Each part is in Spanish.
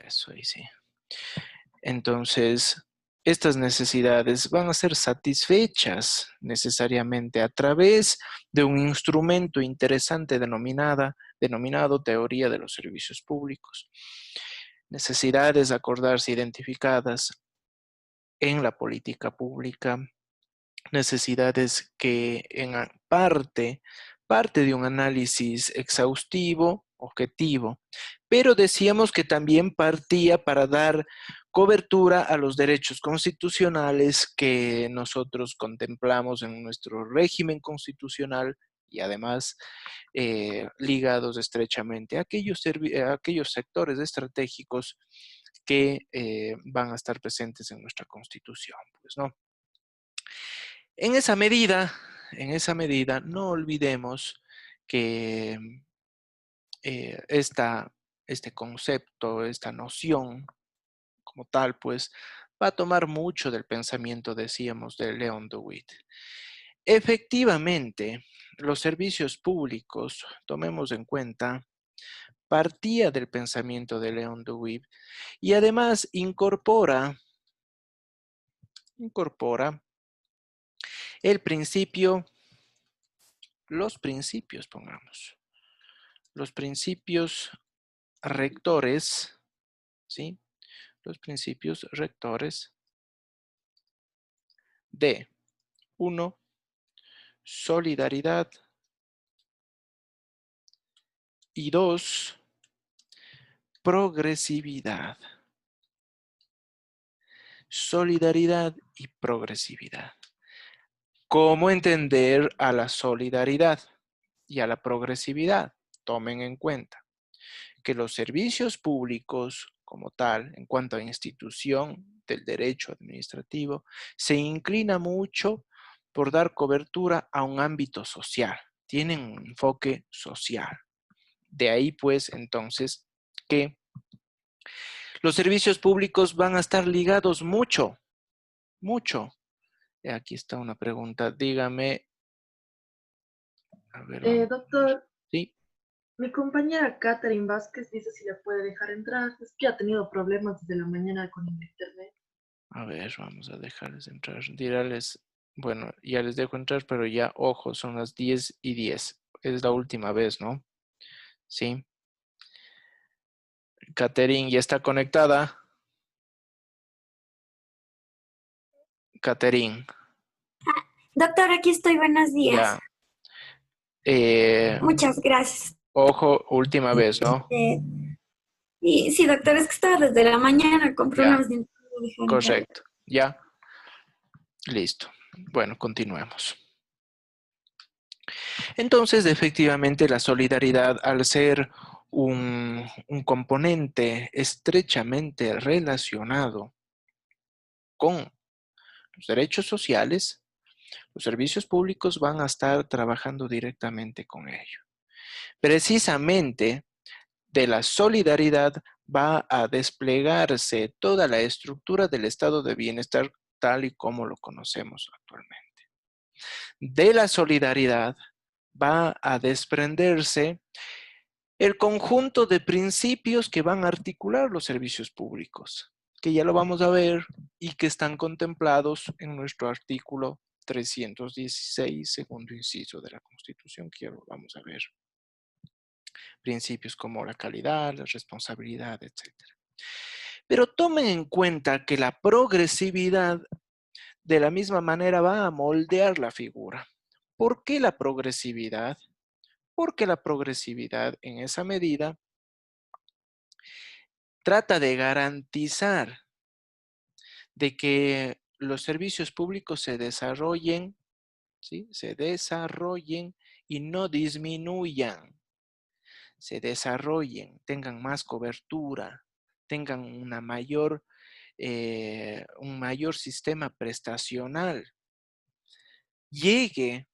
Eso ahí sí. Entonces, estas necesidades van a ser satisfechas necesariamente a través de un instrumento interesante denominado teoría de los servicios públicos. Necesidades acordarse identificadas en la política pública, necesidades que en parte de un análisis exhaustivo, objetivo, pero decíamos que también partía para dar cobertura a los derechos constitucionales que nosotros contemplamos en nuestro régimen constitucional y además ligados estrechamente a aquellos sectores estratégicos que van a estar presentes en nuestra Constitución, pues, ¿no? En esa medida, no olvidemos que este concepto, esta noción como tal, pues, va a tomar mucho del pensamiento, decíamos, de Leon Dewitt. Efectivamente, los servicios públicos, tomemos en cuenta, partía del pensamiento de Leon Dewitt y además incorpora el principio, los principios, pongamos, los principios rectores, ¿sí? Los principios rectores de, uno, solidaridad y dos, progresividad. Solidaridad y progresividad. ¿Cómo entender a la solidaridad y a la progresividad? Tomen en cuenta que los servicios públicos como tal, en cuanto a institución del derecho administrativo, se inclina mucho por dar cobertura a un ámbito social. Tienen un enfoque social. De ahí, pues, entonces, que los servicios públicos van a estar ligados mucho. Aquí está una pregunta. Dígame. A ver, vamos. Doctor, Sí. mi compañera Catherine Vázquez dice si la puede dejar entrar. Es que ha tenido problemas desde la mañana con el internet. A ver, vamos a dejarles entrar. Dirales, bueno, ya les dejo entrar, pero ya, ojo, son las 10:10. Es la última vez, ¿no? Sí. Catherine, ¿ya está conectada? Catherine, Doctor, aquí estoy, buenos días. ya. Muchas gracias. Ojo, última vez, ¿no? Y sí, doctor, es que estaba desde la mañana con Ya, problemas de internet. correcto. Ya, listo. Bueno, continuemos. Entonces, efectivamente, la solidaridad, al ser un componente estrechamente relacionado con los derechos sociales, los servicios públicos van a estar trabajando directamente con ello. Precisamente de la solidaridad va a desplegarse toda la estructura del estado de bienestar tal y como lo conocemos actualmente. De la solidaridad va a desprenderse el conjunto de principios que van a articular los servicios públicos, que ya lo vamos a ver y que están contemplados en nuestro artículo 316, segundo inciso de la Constitución, que ya lo vamos a ver. Principios como la calidad, la responsabilidad, etc. Pero tomen en cuenta que la progresividad de la misma manera va a moldear la figura. ¿Por qué la progresividad? Porque la progresividad en esa medida trata de garantizar de que los servicios públicos se desarrollen, ¿sí? Se desarrollen y no disminuyan. Se desarrollen, tengan más cobertura, tengan un mayor sistema prestacional, llegue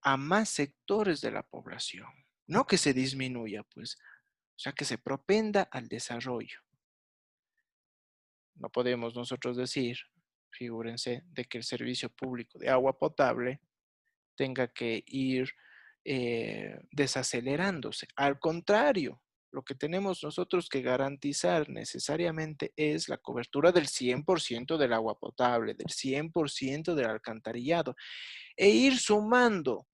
a más sectores de la población, no que se disminuya, pues, o sea, que se propenda al desarrollo. No podemos nosotros decir, figúrense, de que el servicio público de agua potable tenga que ir desacelerándose. Al contrario, lo que tenemos nosotros que garantizar necesariamente es la cobertura del 100% del agua potable, del 100% del alcantarillado, e ir sumando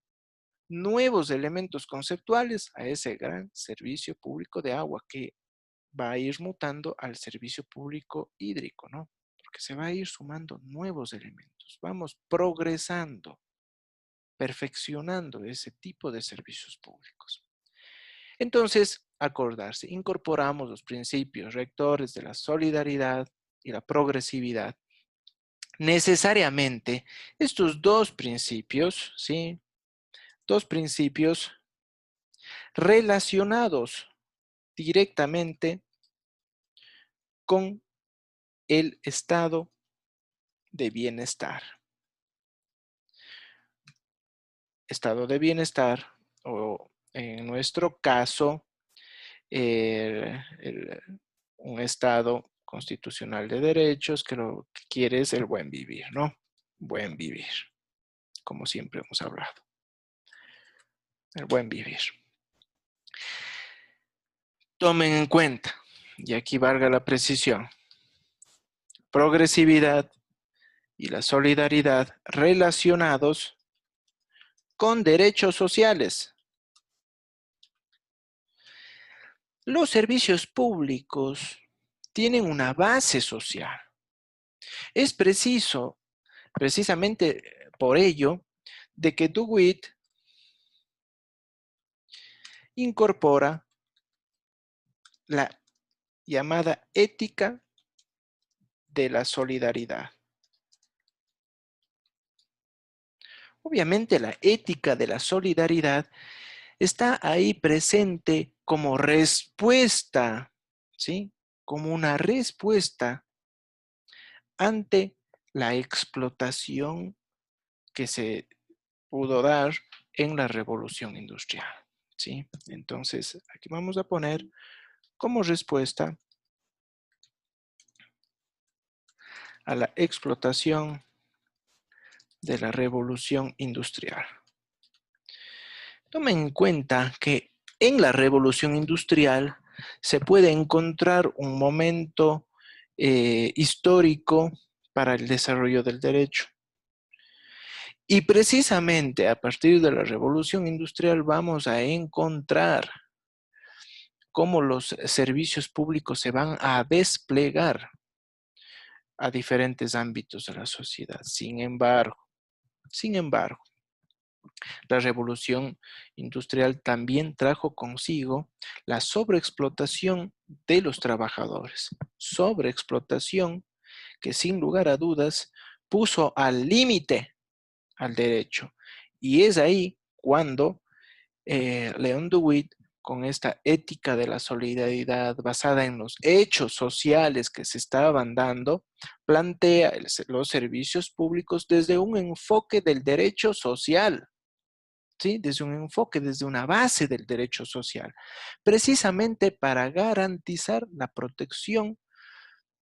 nuevos elementos conceptuales a ese gran servicio público de agua que va a ir mutando al servicio público hídrico, ¿no? Porque se va a ir sumando nuevos elementos. Vamos progresando, perfeccionando ese tipo de servicios públicos. Entonces, acordarse, incorporamos los principios rectores de la solidaridad y la progresividad. Necesariamente, estos dos principios, ¿sí? Dos principios relacionados directamente con el estado de bienestar. Estado de bienestar, o en nuestro caso, un estado constitucional de derechos que lo que quiere es el buen vivir, ¿no? Buen vivir, como siempre hemos hablado. El buen vivir. Tomen en cuenta, y aquí valga la precisión, progresividad y la solidaridad relacionados con derechos sociales. Los servicios públicos tienen una base social. Es precisamente por ello, de que DeWitt incorpora la llamada ética de la solidaridad. Obviamente la ética de la solidaridad está ahí presente como respuesta, ¿sí? Como una respuesta ante la explotación que se pudo dar en la revolución industrial, ¿sí? Entonces, aquí vamos a poner como respuesta a la explotación de la revolución industrial. Tomen en cuenta que en la revolución industrial se puede encontrar un momento histórico para el desarrollo del derecho. Y precisamente a partir de la revolución industrial vamos a encontrar cómo los servicios públicos se van a desplegar a diferentes ámbitos de la sociedad. Sin embargo, la revolución industrial también trajo consigo la sobreexplotación de los trabajadores. Sobreexplotación que sin lugar a dudas puso al límite al derecho. Y es ahí cuando León Dewitt, con esta ética de la solidaridad basada en los hechos sociales que se estaban dando, plantea los servicios públicos desde un enfoque del derecho social, ¿sí? Desde un enfoque, desde una base del derecho social, precisamente para garantizar la protección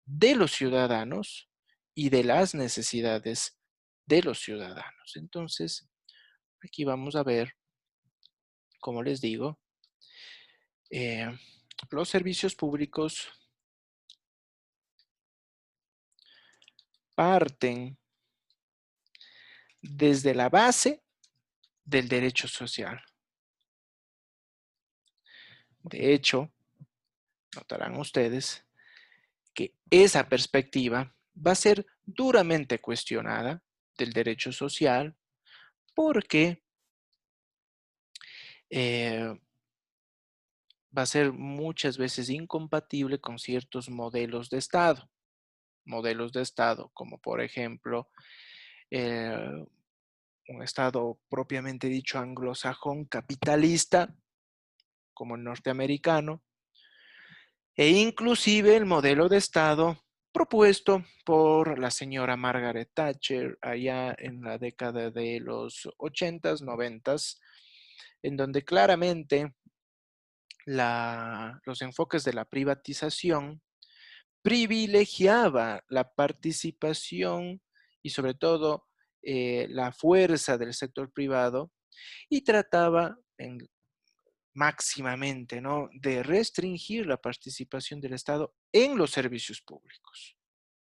de los ciudadanos y de las necesidades de los ciudadanos. Entonces, aquí vamos a ver, como les digo, los servicios públicos parten desde la base del derecho social. De hecho, notarán ustedes que esa perspectiva va a ser duramente cuestionada del derecho social porque va a ser muchas veces incompatible con ciertos modelos de Estado. Modelos de Estado, como por ejemplo, un Estado propiamente dicho anglosajón capitalista, como el norteamericano, e inclusive el modelo de Estado propuesto por la señora Margaret Thatcher allá en la década de los 80s, 90s, en donde claramente los enfoques de la privatización privilegiaba la participación y sobre todo la fuerza del sector privado y trataba máximamente, ¿no? De restringir la participación del Estado en los servicios públicos.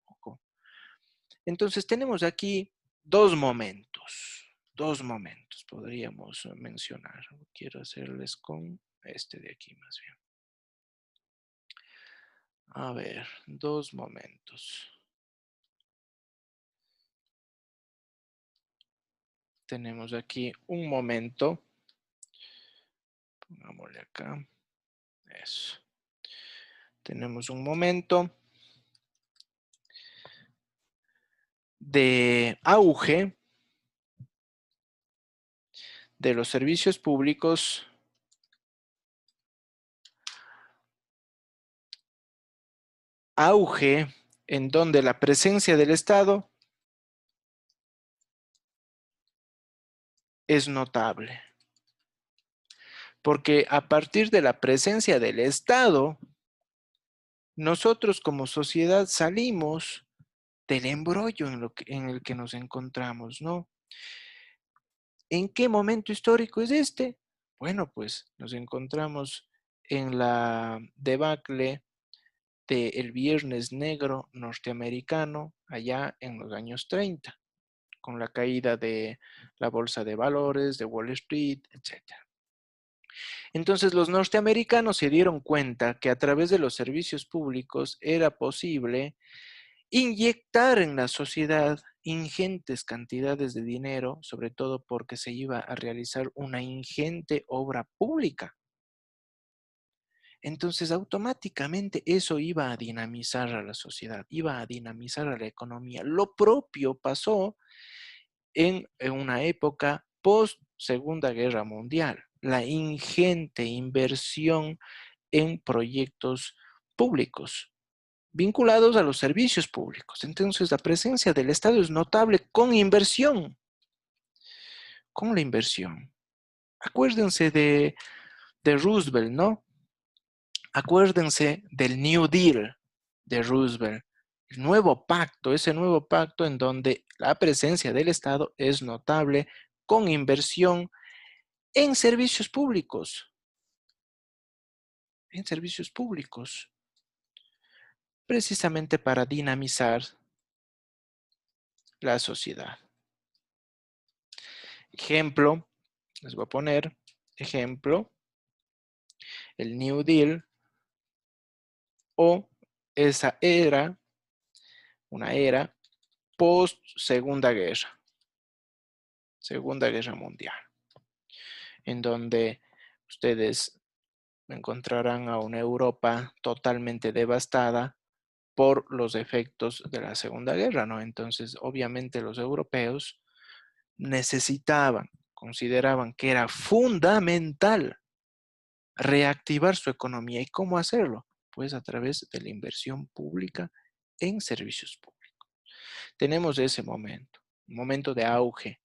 Ojo. Entonces tenemos aquí dos momentos podríamos mencionar. Quiero hacerles con este de aquí más bien. A ver, dos momentos. Tenemos aquí un momento. Pongámosle acá. Eso. Tenemos un momento de auge de los servicios públicos en donde la presencia del Estado es notable. Porque a partir de la presencia del Estado, nosotros como sociedad salimos del embrollo en el que nos encontramos, ¿no? ¿En qué momento histórico es este? Bueno, pues nos encontramos en la debacle del Viernes Negro norteamericano, allá en los años 30, con la caída de la bolsa de valores, de Wall Street, etc. Entonces los norteamericanos se dieron cuenta que a través de los servicios públicos era posible inyectar en la sociedad ingentes cantidades de dinero, sobre todo porque se iba a realizar una ingente obra pública. Entonces, automáticamente eso iba a dinamizar a la sociedad, iba a dinamizar a la economía. Lo propio pasó en una época post Segunda Guerra Mundial. La ingente inversión en proyectos públicos vinculados a los servicios públicos. Entonces, la presencia del Estado es notable con inversión. Con la inversión. Acuérdense de Roosevelt, ¿no? Acuérdense del New Deal de Roosevelt. El nuevo pacto, ese nuevo pacto en donde la presencia del Estado es notable con inversión en servicios públicos. En servicios públicos. Precisamente para dinamizar la sociedad. Ejemplo, les voy a poner, ejemplo, el New Deal o esa era, una era post Segunda Guerra Mundial, en donde ustedes encontrarán a una Europa totalmente devastada por los efectos de la Segunda Guerra, ¿no? Entonces, obviamente los europeos consideraban que era fundamental reactivar su economía. ¿Y cómo hacerlo? Pues a través de la inversión pública en servicios públicos. Tenemos ese momento, un momento de auge.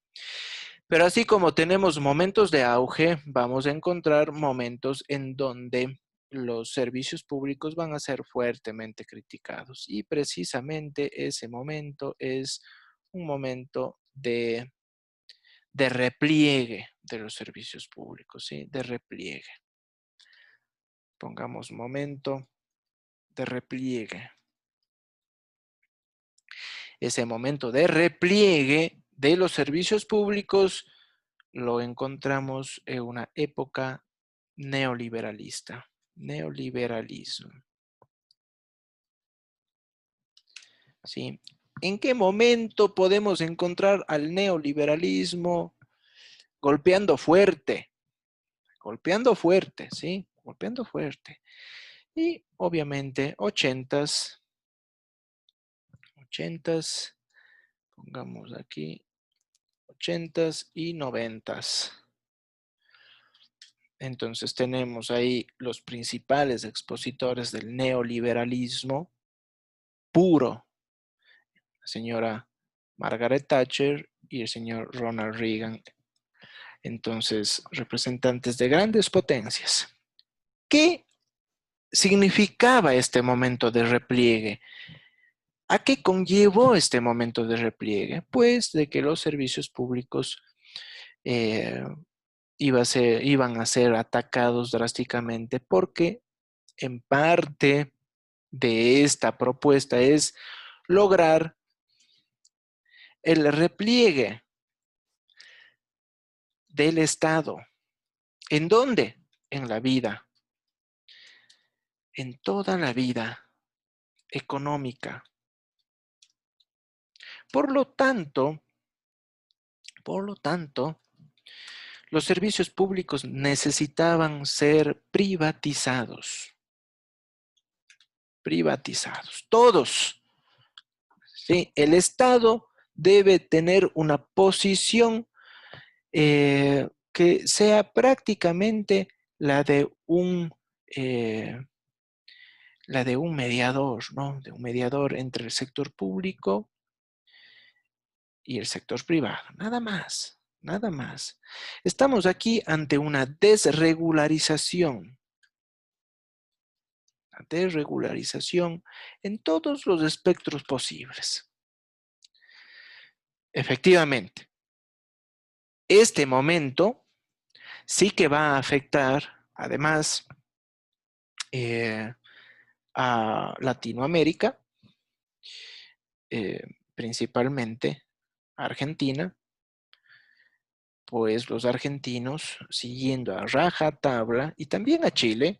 Pero así como tenemos momentos de auge, vamos a encontrar momentos en donde los servicios públicos van a ser fuertemente criticados. Y precisamente ese momento es un momento de repliegue de los servicios públicos, ¿sí? De repliegue. Pongamos momento de repliegue. Ese momento de repliegue de los servicios públicos lo encontramos en una época neoliberalista. Neoliberalismo. ¿Sí? ¿En qué momento podemos encontrar al neoliberalismo golpeando fuerte? Golpeando fuerte, ¿sí? Golpeando fuerte. Y obviamente 80s, pongamos aquí, 80s y 90s. Entonces tenemos ahí los principales expositores del neoliberalismo puro, la señora Margaret Thatcher y el señor Ronald Reagan. Entonces, representantes de grandes potencias. ¿Qué significaba este momento de repliegue? ¿A qué conllevó este momento de repliegue? Pues de que los servicios públicos iban a ser atacados drásticamente porque en parte de esta propuesta es lograr el repliegue del Estado. ¿En dónde? En la vida, en toda la vida económica. Por lo tanto, los servicios públicos necesitaban ser privatizados. Privatizados, todos. ¿Sí? El Estado debe tener una posición que sea prácticamente eh, la de un mediador, ¿no? De un mediador entre el sector público y el sector privado. Nada más, nada más. Estamos aquí ante una desregularización. Una desregularización en todos los espectros posibles. Efectivamente, este momento sí que va a afectar, además, a Latinoamérica, principalmente a Argentina, pues los argentinos siguiendo a rajatabla, y también a Chile,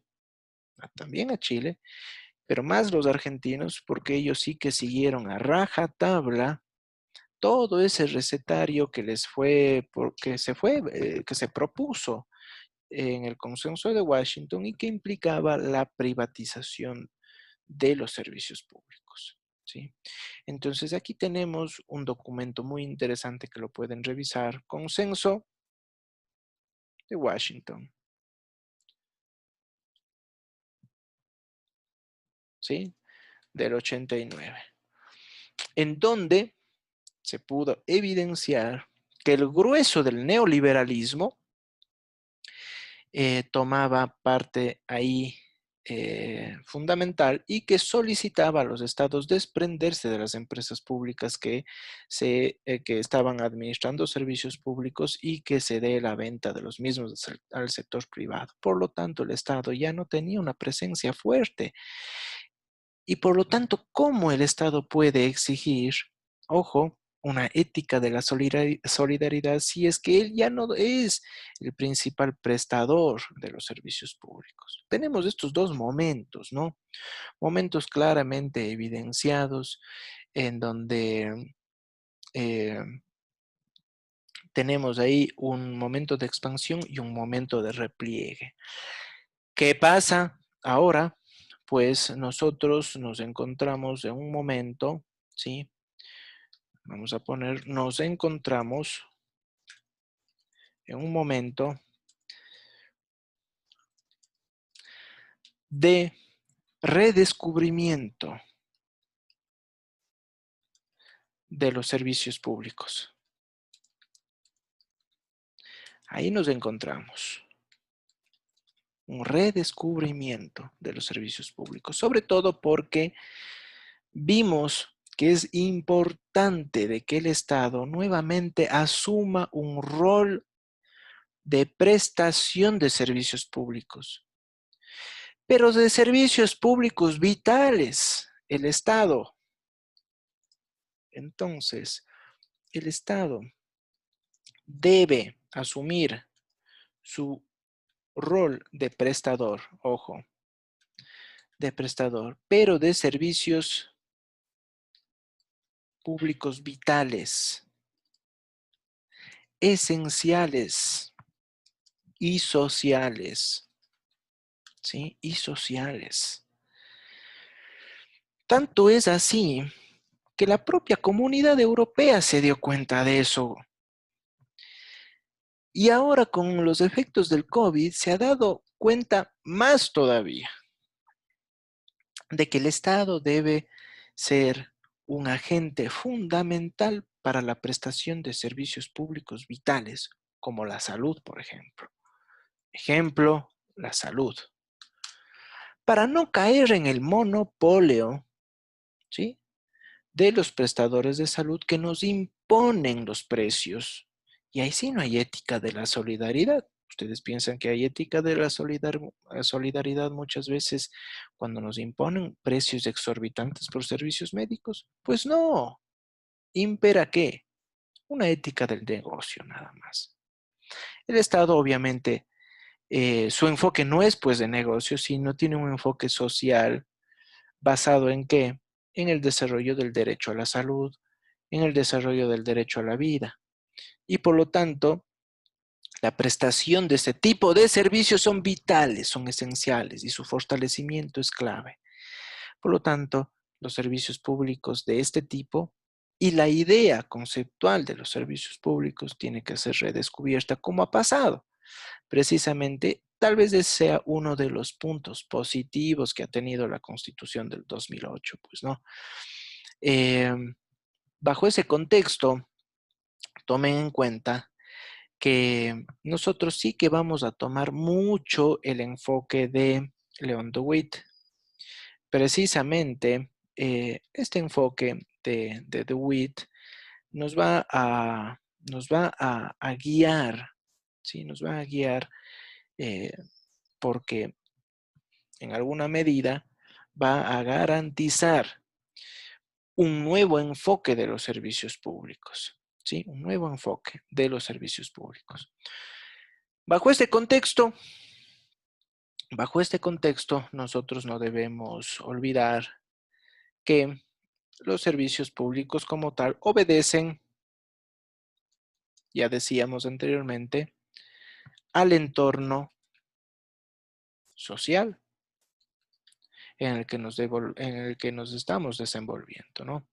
pero más los argentinos porque ellos sí que siguieron a rajatabla todo ese recetario que les fue, que se propuso en el Consenso de Washington y que implicaba la privatización de los servicios públicos. ¿Sí? Entonces aquí tenemos un documento muy interesante que lo pueden revisar, Consenso de Washington. ¿Sí? Del 89. En donde se pudo evidenciar que el grueso del neoliberalismo tomaba parte ahí fundamental y que solicitaba a los estados desprenderse de las empresas públicas que estaban administrando servicios públicos y que se dé la venta de los mismos al sector privado. Por lo tanto, el Estado ya no tenía una presencia fuerte y por lo tanto, ¿cómo el Estado puede exigir, ojo, una ética de la solidaridad si es que él ya no es el principal prestador de los servicios públicos? Tenemos estos dos momentos, ¿no? Momentos claramente evidenciados en donde eh, tenemos ahí un momento de expansión y un momento de repliegue. ¿Qué pasa ahora? Pues nosotros nos encontramos en un momento, ¿sí? Vamos a poner, nos encontramos en un momento de redescubrimiento de los servicios públicos. Ahí nos encontramos. Un redescubrimiento de los servicios públicos, sobre todo porque vimos que es importante de que el Estado nuevamente asuma un rol de prestación de servicios públicos, pero de servicios públicos vitales, el Estado. Entonces, el Estado debe asumir su rol de prestador, ojo, de prestador, pero de servicios públicos vitales, esenciales y sociales, ¿sí? Y sociales. Tanto es así que la propia Comunidad Europea se dio cuenta de eso. Y ahora con los efectos del COVID se ha dado cuenta más todavía de que el Estado debe ser un agente fundamental para la prestación de servicios públicos vitales, como la salud, por ejemplo. Ejemplo, la salud. Para no caer en el monopolio, ¿sí?, de los prestadores de salud que nos imponen los precios. Y ahí sí no hay ética de la solidaridad. ¿Ustedes piensan que hay ética de la solidaridad muchas veces cuando nos imponen precios exorbitantes por servicios médicos? Pues no. ¿Impera qué? Una ética del negocio nada más. El Estado obviamente, su enfoque no es pues de negocio, sino tiene un enfoque social basado en qué? En el desarrollo del derecho a la salud, en el desarrollo del derecho a la vida. Y por lo tanto, la prestación de este tipo de servicios son vitales, son esenciales y su fortalecimiento es clave. Por lo tanto, los servicios públicos de este tipo y la idea conceptual de los servicios públicos tiene que ser redescubierta como ha pasado. Precisamente, tal vez ese sea uno de los puntos positivos que ha tenido la Constitución del 2008, pues, ¿no? Eh, Bajo ese contexto, tomen en cuenta que nosotros sí que vamos a tomar mucho el enfoque de León de Witt. Precisamente, este enfoque de Witt nos va a guiar, ¿sí? Nos va a guiar eh, porque en alguna medida va a garantizar un nuevo enfoque de los servicios públicos, ¿sí? Un nuevo enfoque de los servicios públicos. Bajo este contexto, nosotros no debemos olvidar que los servicios públicos como tal obedecen, ya decíamos anteriormente, al entorno social en el que nos estamos desenvolviendo, ¿no?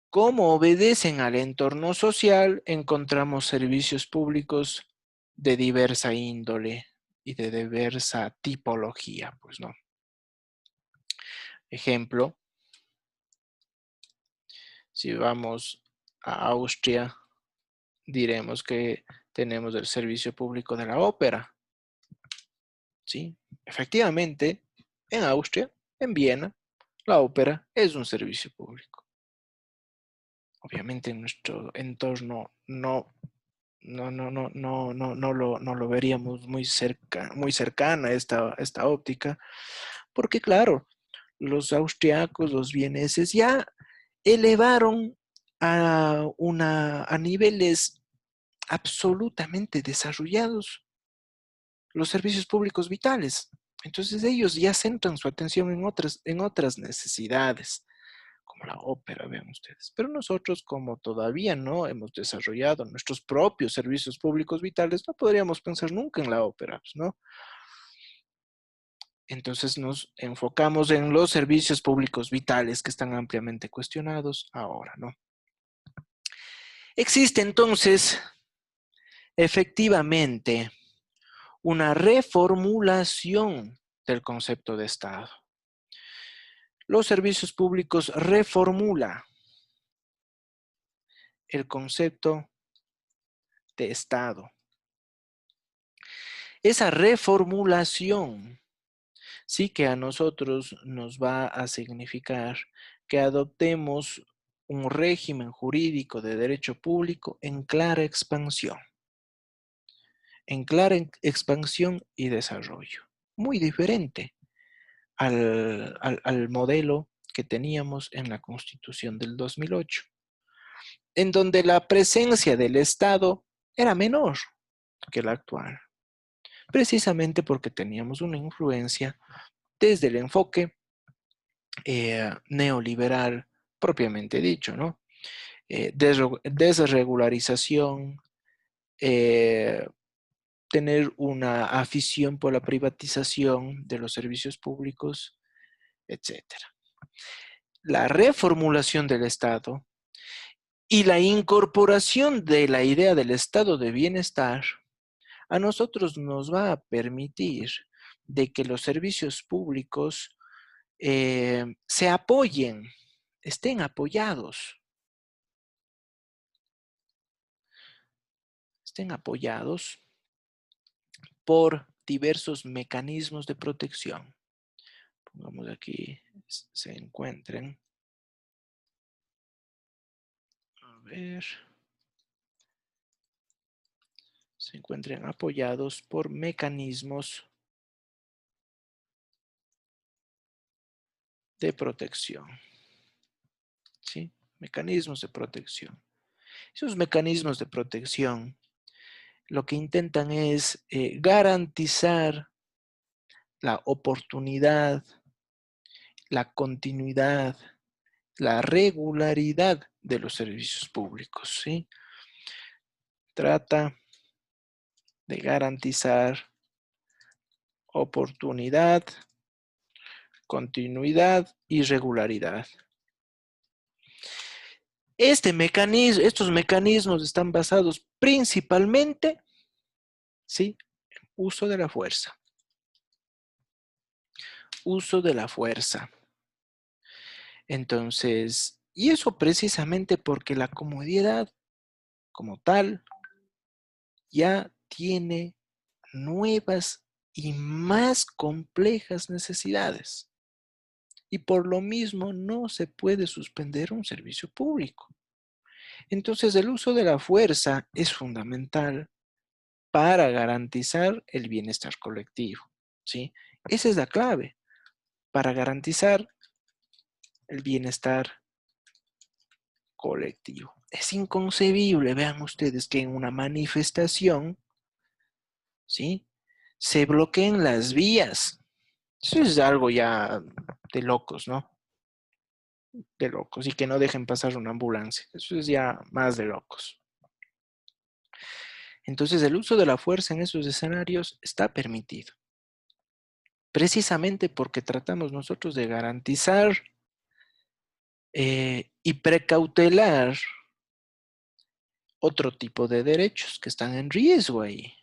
Como obedecen al entorno social, encontramos servicios públicos de diversa índole y de diversa tipología, pues, ¿no? Ejemplo, si vamos a Austria, diremos que tenemos el servicio público de la ópera, ¿sí? Efectivamente, en Austria, en Viena, la ópera es un servicio público. Obviamente en nuestro entorno no lo veríamos muy cercana esta óptica, porque claro, los austriacos, los vieneses ya elevaron a niveles absolutamente desarrollados los servicios públicos vitales. Entonces ellos ya centran su atención en otras necesidades, como la ópera, vean ustedes. Pero nosotros, como todavía no hemos desarrollado nuestros propios servicios públicos vitales, no podríamos pensar nunca en la ópera, ¿no? Entonces nos enfocamos en los servicios públicos vitales que están ampliamente cuestionados ahora, ¿no? Existe entonces, efectivamente, una reformulación del concepto de Estado. Los servicios públicos reformula el concepto de Estado. Esa reformulación sí que a nosotros nos va a significar que adoptemos un régimen jurídico de derecho público en clara expansión. En clara expansión y desarrollo. Muy diferente al modelo que teníamos en la Constitución del 2008, en donde la presencia del Estado era menor que la actual, precisamente porque teníamos una influencia desde el enfoque neoliberal propiamente dicho, ¿no? Desregularización, tener una afición por la privatización de los servicios públicos, etcétera. La reformulación del Estado y la incorporación de la idea del estado de bienestar a nosotros nos va a permitir de que los servicios públicos se apoyen, estén apoyados por diversos mecanismos de protección. Pongamos aquí, se encuentren. A ver. se encuentren apoyados por mecanismos de protección. ¿Sí? Mecanismos de protección. Esos mecanismos de protección lo que intentan es garantizar la oportunidad, la continuidad, la regularidad de los servicios públicos, ¿sí? Trata de garantizar oportunidad, continuidad y regularidad. Estos mecanismos están basados principalmente, ¿sí?, en uso de la fuerza. Uso de la fuerza. Entonces, y eso precisamente porque la comodidad como tal ya tiene nuevas y más complejas necesidades. Y por lo mismo no se puede suspender un servicio público. Entonces el uso de la fuerza es fundamental para garantizar el bienestar colectivo, ¿sí? Esa es la clave, para garantizar el bienestar colectivo. Es inconcebible, vean ustedes, que en una manifestación, ¿sí?, se bloqueen las vías. Eso es algo ya de locos, ¿no? De locos. Y que no dejen pasar una ambulancia. Eso es ya más de locos. Entonces el uso de la fuerza en esos escenarios está permitido. Precisamente porque tratamos nosotros de garantizar y precautelar otro tipo de derechos que están en riesgo ahí.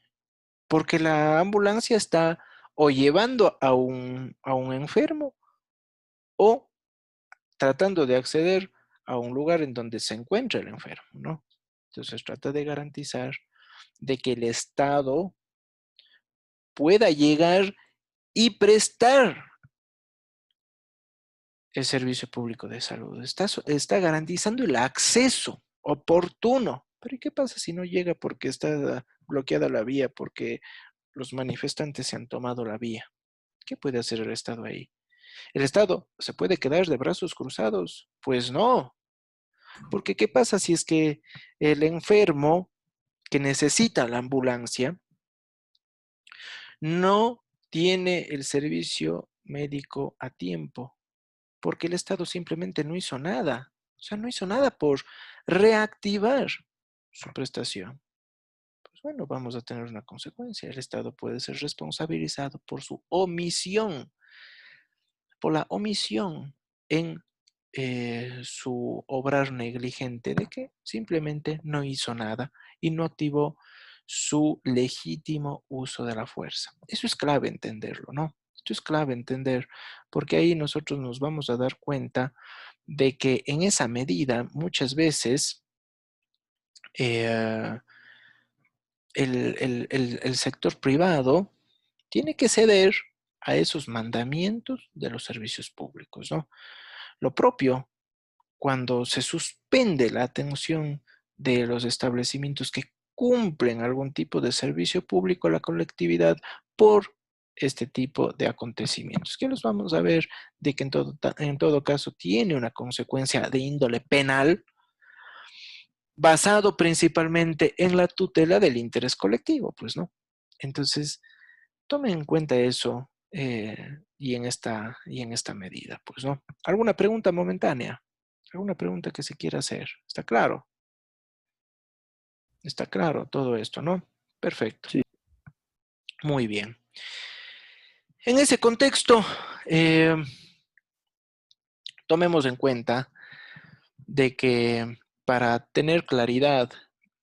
Porque la ambulancia está o llevando a un enfermo o tratando de acceder a un lugar en donde se encuentra el enfermo, ¿no? Entonces trata de garantizar de que el Estado pueda llegar y prestar el servicio público de salud. Está garantizando el acceso oportuno. Pero ¿y qué pasa si no llega porque está bloqueada la vía, porque los manifestantes se han tomado la vía? ¿Qué puede hacer el Estado ahí? ¿El Estado se puede quedar de brazos cruzados? Pues no. Porque ¿qué pasa si es que el enfermo que necesita la ambulancia no tiene el servicio médico a tiempo? Porque el Estado simplemente no hizo nada. O sea, no hizo nada por reactivar su prestación. Pues bueno, vamos a tener una consecuencia. El Estado puede ser responsabilizado por su omisión, por la omisión en su obrar negligente de que simplemente no hizo nada y no activó su legítimo uso de la fuerza. Eso es clave entenderlo, ¿no? Esto es clave entender, porque ahí nosotros nos vamos a dar cuenta de que en esa medida muchas veces eh, el sector privado tiene que ceder a esos mandamientos de los servicios públicos, ¿no? Lo propio cuando se suspende la atención de los establecimientos que cumplen algún tipo de servicio público a la colectividad por este tipo de acontecimientos, que los vamos a ver de que en todo caso tiene una consecuencia de índole penal basado principalmente en la tutela del interés colectivo, pues, ¿no? Entonces, tomen en cuenta eso y en esta medida, pues, ¿no? ¿Alguna pregunta momentánea? ¿Alguna pregunta que se quiera hacer? ¿Está claro? Está claro todo esto, ¿no? Perfecto. Sí. Muy bien. En ese contexto, tomemos en cuenta de que para tener claridad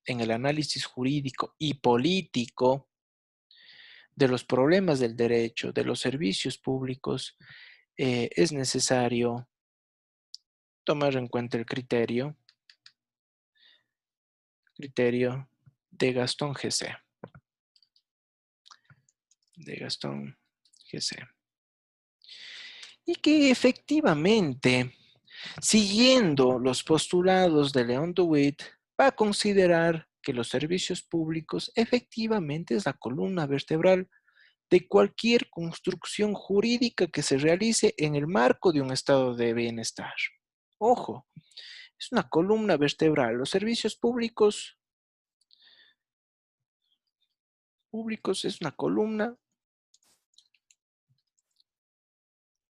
en el análisis jurídico y político de los problemas del derecho, de los servicios públicos, es necesario tomar en cuenta el criterio de Gastón G.C. Y que efectivamente, siguiendo los postulados de León Dewitt, va a considerar que los servicios públicos efectivamente es la columna vertebral de cualquier construcción jurídica que se realice en el marco de un estado de bienestar. Ojo, es una columna vertebral. Los servicios públicos es una columna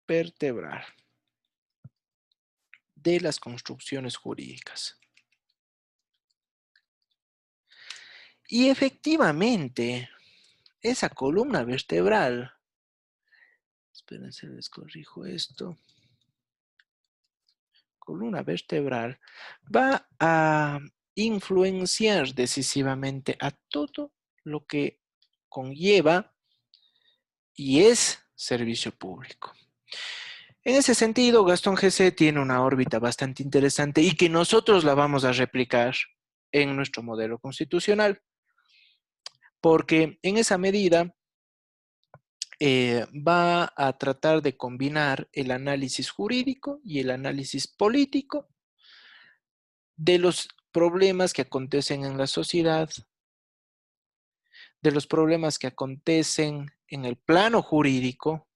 vertebral de las construcciones jurídicas. Y efectivamente, esa columna vertebral, espérense, les corrijo esto, columna vertebral va a influenciar decisivamente a todo lo que conlleva y es servicio público. En ese sentido, Gastón GC tiene una órbita bastante interesante y que nosotros la vamos a replicar en nuestro modelo constitucional, porque en esa medida va a tratar de combinar el análisis jurídico y el análisis político de los problemas que acontecen en la sociedad, de los problemas que acontecen en el plano jurídico,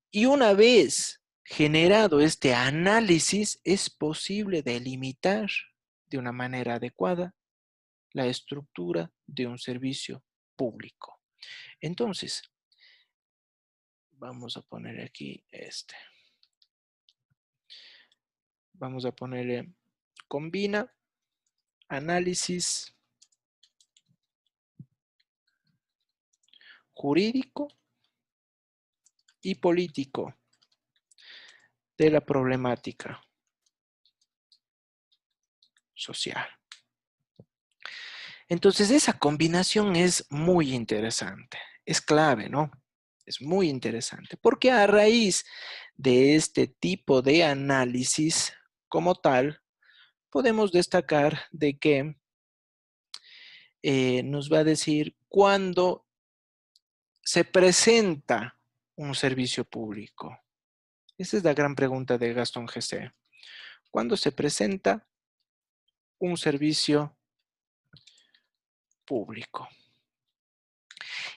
y una vez generado este análisis, es posible delimitar de una manera adecuada la estructura de un servicio público. Entonces, vamos a poner aquí vamos a ponerle combina análisis jurídico y político de la problemática social. Entonces, esa combinación es muy interesante, es clave, ¿no? Es muy interesante, porque a raíz de este tipo de análisis como tal, podemos destacar de que nos va a decir cuándo se presenta un servicio público. Esa es la gran pregunta de Gastón GC. ¿Cuándo se presenta un servicio público?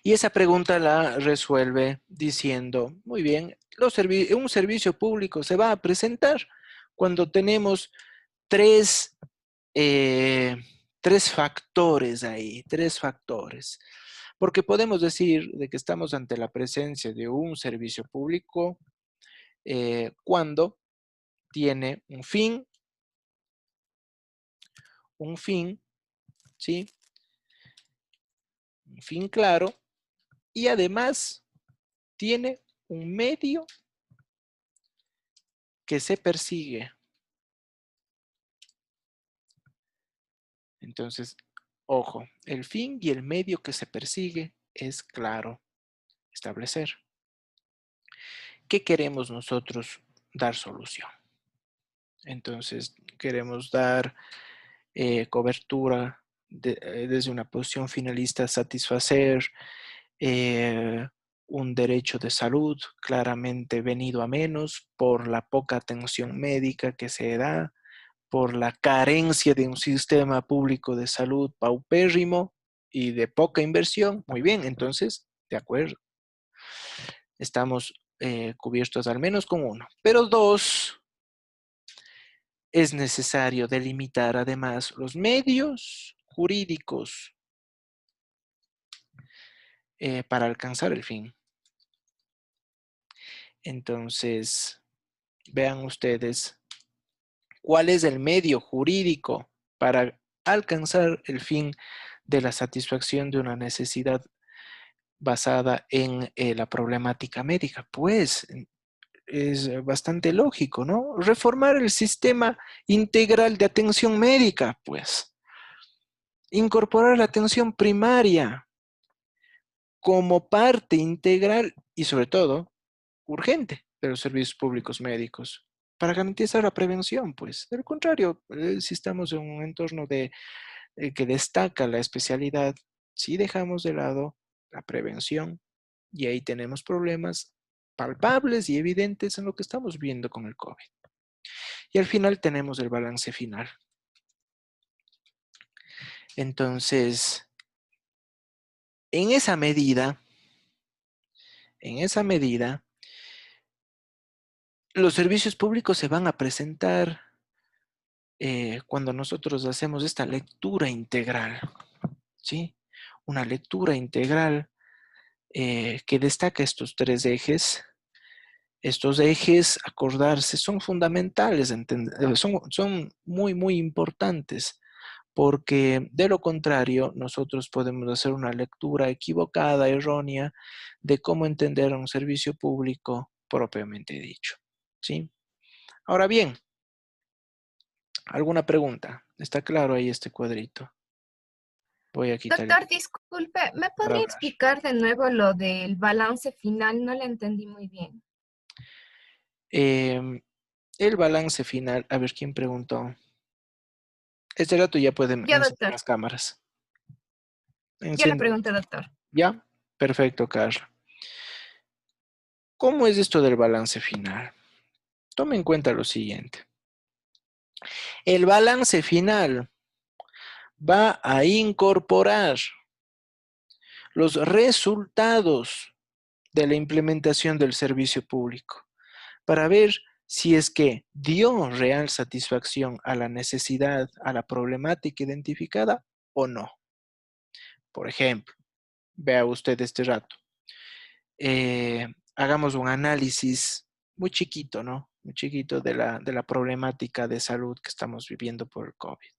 Y esa pregunta la resuelve diciendo, muy bien, un servicio público se va a presentar cuando tenemos tres factores ahí, tres factores. Porque podemos decir de que estamos ante la presencia de un servicio público cuando tiene un fin, ¿sí? Un fin claro y además tiene un medio que se persigue. Entonces, ojo, el fin y el medio que se persigue es claro establecer. ¿Qué queremos nosotros dar solución? Entonces, queremos dar cobertura desde una posición finalista, satisfacer un derecho de salud claramente venido a menos por la poca atención médica que se da, por la carencia de un sistema público de salud paupérrimo y de poca inversión. Muy bien, entonces, de acuerdo. Estamos cubiertos al menos con uno. Pero dos, es necesario delimitar además los medios jurídicos para alcanzar el fin. Entonces, vean ustedes cuál es el medio jurídico para alcanzar el fin de la satisfacción de una necesidad basada en la problemática médica. Pues es bastante lógico, ¿no? Reformar el sistema integral de atención médica, pues. Incorporar la atención primaria como parte integral y sobre todo urgente de los servicios públicos médicos para garantizar la prevención, pues. De lo contrario, si estamos en un entorno que destaca la especialidad, si dejamos de lado la prevención y ahí tenemos problemas palpables y evidentes en lo que estamos viendo con el COVID. Y al final tenemos el balance final. Entonces, en esa medida, los servicios públicos se van a presentar cuando nosotros hacemos esta lectura integral, ¿sí? Una lectura integral que destaca estos tres ejes. Estos ejes, acordarse, son fundamentales, son muy, muy importantes, porque de lo contrario, nosotros podemos hacer una lectura equivocada, errónea, de cómo entender un servicio público propiamente dicho, ¿sí? Ahora bien, ¿alguna pregunta? ¿Está claro ahí este cuadrito? Voy a quitar Doctor, disculpe, ¿me para podría hablar. explicar de nuevo lo del balance final? No le entendí muy bien. El balance final, a ver quién preguntó. Este rato ya pueden Ya, encender doctor. las cámaras. Ya le Enciendan. pregunté, doctor. ¿Ya? Perfecto, Carla. ¿Cómo es esto del balance final? Tome en cuenta lo siguiente. El balance final va a incorporar los resultados de la implementación del servicio público para ver si es que dio real satisfacción a la necesidad, a la problemática identificada o no. Por ejemplo, vea usted este rato. Hagamos un análisis muy chiquito, ¿no? Muy chiquito de la problemática de salud que estamos viviendo por el COVID.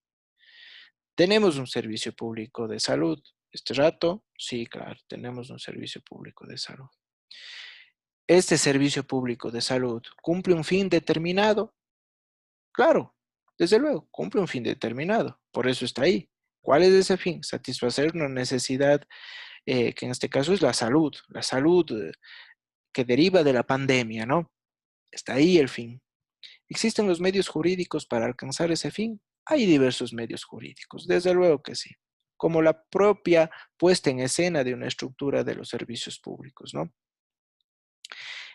¿Tenemos un servicio público de salud este rato? Sí, claro, tenemos un servicio público de salud. ¿Este servicio público de salud cumple un fin determinado? Claro, desde luego, cumple un fin determinado. Por eso está ahí. ¿Cuál es ese fin? Satisfacer una necesidad que en este caso es la salud que deriva de la pandemia, ¿no? Está ahí el fin. ¿Existen los medios jurídicos para alcanzar ese fin? Hay diversos medios jurídicos, desde luego que sí, como la propia puesta en escena de una estructura de los servicios públicos, ¿no?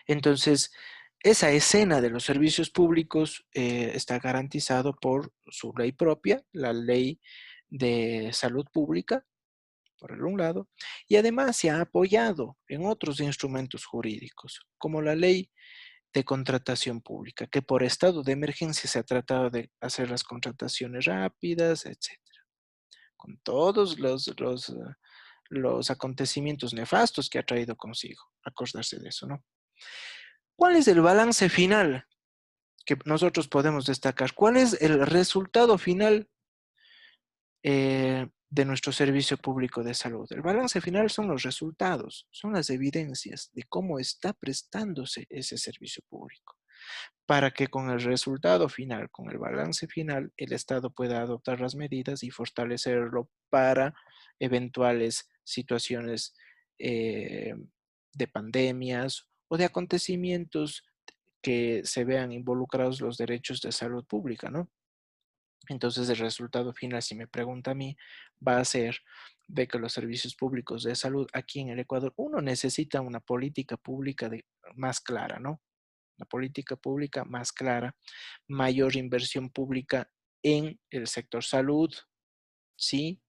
Entonces, esa escena de los servicios públicos está garantizado por su ley propia, la ley de salud pública, por el un lado, y además se ha apoyado en otros instrumentos jurídicos, como la ley de contratación pública, que por estado de emergencia se ha tratado de hacer las contrataciones rápidas, etcétera, con todos los acontecimientos nefastos que ha traído consigo, acordarse de eso, ¿no? ¿Cuál es el balance final que nosotros podemos destacar? ¿Cuál es el resultado final de nuestro servicio público de salud? El balance final son los resultados, son las evidencias de cómo está prestándose ese servicio público, para que con el resultado final, con el balance final, el Estado pueda adoptar las medidas y fortalecerlo para eventuales situaciones de pandemias o de acontecimientos que se vean involucrados los derechos de salud pública, ¿no? Entonces el resultado final, si me pregunta a mí, va a ser de que los servicios públicos de salud aquí en el Ecuador, uno necesita una política pública más clara, ¿no? Una política pública más clara, mayor inversión pública en el sector salud, ¿sí?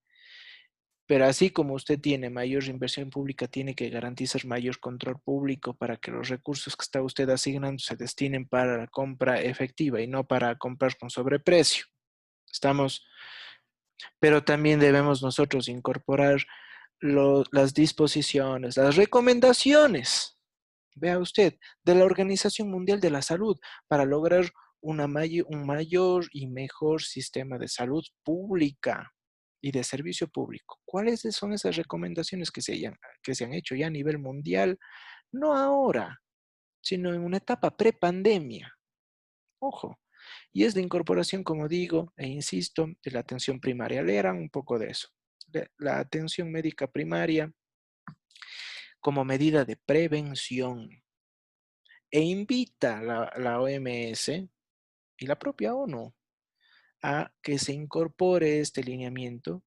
Pero así como usted tiene mayor inversión pública, tiene que garantizar mayor control público para que los recursos que está usted asignando se destinen para la compra efectiva y no para comprar con sobreprecio. Estamos, pero también debemos nosotros incorporar las disposiciones, las recomendaciones, vea usted, de la Organización Mundial de la Salud para lograr un mayor y mejor sistema de salud pública y de servicio público. ¿Cuáles son esas recomendaciones que se han hecho ya a nivel mundial? No ahora, sino en una etapa prepandemia. Ojo. Y es la incorporación, como digo, e insisto, de la atención primaria. Leerán un poco de eso. La atención médica primaria como medida de prevención. E invita la OMS y la propia ONU a que se incorpore este lineamiento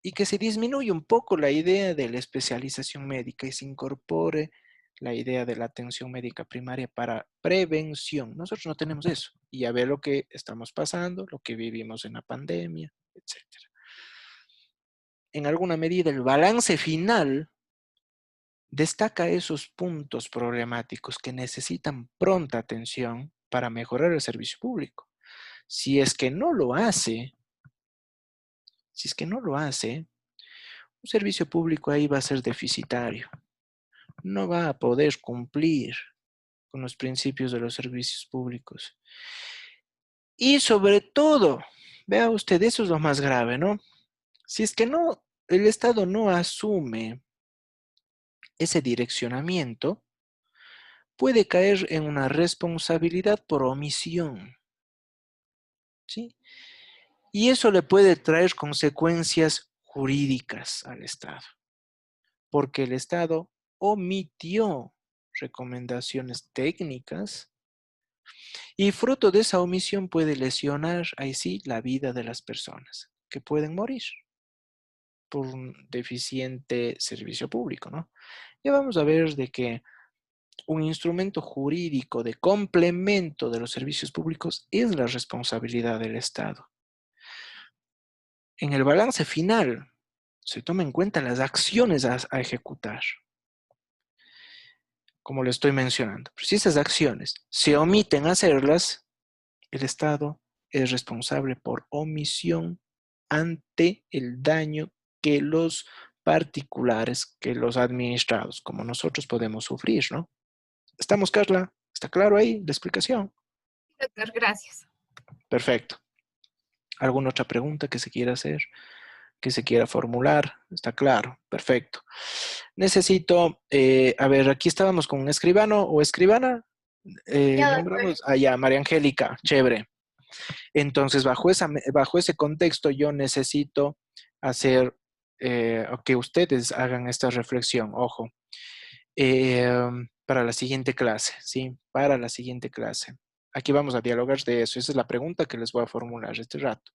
y que se disminuya un poco la idea de la especialización médica y se incorpore la idea de la atención médica primaria para prevención. Nosotros no tenemos eso. Y a ver lo que estamos pasando, lo que vivimos en la pandemia, etcétera. en alguna medida, el balance final destaca esos puntos problemáticos que necesitan pronta atención para mejorar el servicio público. Si es que no lo hace, un servicio público ahí va a ser deficitario. No va a poder cumplir con los principios de los servicios públicos. Y sobre todo, vea usted, eso es lo más grave, ¿no? Si es que no, el Estado no asume ese direccionamiento, puede caer en una responsabilidad por omisión, ¿sí? Y eso le puede traer consecuencias jurídicas al Estado, porque el Estado omitió recomendaciones técnicas y fruto de esa omisión puede lesionar, ahí sí, la vida de las personas, que pueden morir por un deficiente servicio público, ¿no? Ya vamos a ver de que un instrumento jurídico de complemento de los servicios públicos es la responsabilidad del Estado. En el balance final se toma en cuenta las acciones a ejecutar, como le estoy mencionando. Pero si esas acciones se omiten hacerlas, el Estado es responsable por omisión ante el daño que los particulares, que los administrados, como nosotros podemos sufrir, ¿no? ¿Estamos, Carla? ¿Está claro ahí la explicación? Doctor, gracias. Perfecto. ¿Alguna otra pregunta que se quiera hacer? Que se quiera formular? Está claro. Perfecto. Necesito, a ver, aquí estábamos con un escribano o escribana. Nombramos, ya, María Angélica, chévere. Entonces, bajo ese contexto, yo necesito hacer, que ustedes hagan esta reflexión, ojo, para la siguiente clase, ¿sí? Para la siguiente clase. Aquí vamos a dialogar de eso. Esa es la pregunta que les voy a formular este rato.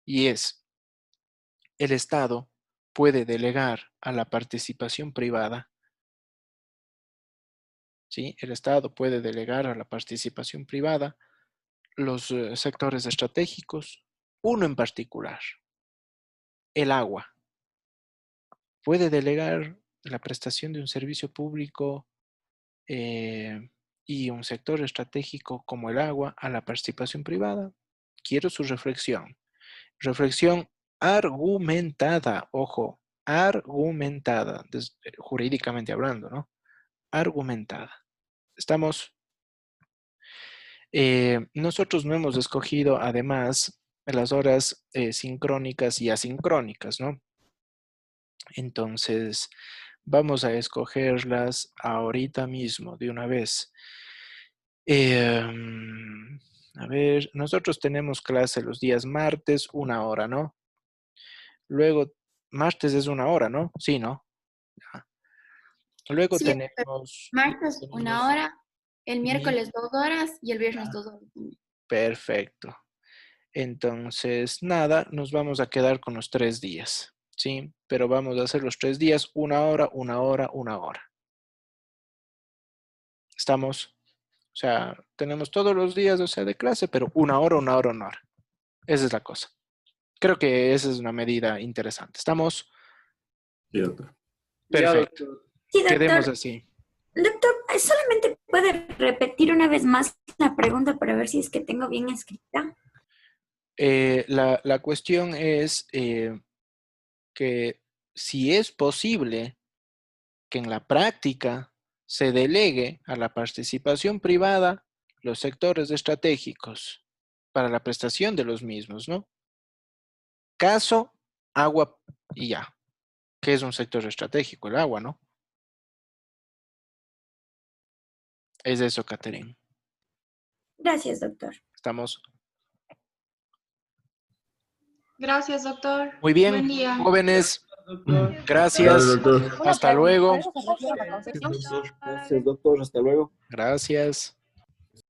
Y es, ¿el Estado puede delegar a la participación privada? ¿Sí? El Estado puede delegar a la participación privada los sectores estratégicos, uno en particular, el agua. ¿Puede delegar la prestación de un servicio público y un sector estratégico como el agua a la participación privada? Quiero su reflexión. Reflexión argumentada, ojo, argumentada, jurídicamente hablando, ¿no? Argumentada. ¿Estamos? Nosotros no hemos escogido, además, las horas sincrónicas y asincrónicas, ¿no? Entonces, vamos a escogerlas ahorita mismo, de una vez. A ver, nosotros tenemos clase los días martes, 1 hora, ¿no? Luego, martes es 1 hora, ¿no? Sí, ¿no? Ya. Luego Sí, tenemos... martes 1 hora, el mi- miércoles 2 horas y el viernes 2 horas también. Perfecto. Entonces, nada, nos vamos a quedar con los 3 días, ¿sí? Pero vamos a hacer los 3 días, 1 hora, 1 hora, 1 hora. ¿Estamos? O sea, tenemos todos los días, o sea, de clase, pero 1 hora, 1 hora, 1 hora. Esa es la cosa. Creo que esa es una medida interesante. ¿Estamos? Sí, doctor. Perfecto. Sí, Quedemos doctor. así. Doctor, ¿solamente puede repetir una vez más la pregunta para ver si es que tengo bien escrita? La cuestión es que si es posible que en la práctica se delegue a la participación privada los sectores estratégicos para la prestación de los mismos, ¿no? Caso, agua y ya. ¿Qué es un sector estratégico? El agua, ¿no? Es eso, Catherine. Gracias, doctor. Estamos. Gracias, doctor. Muy bien, Buen día. jóvenes. Gracias, Gracias. doctor. Hasta luego. Gracias, doctor. Hasta luego. Gracias.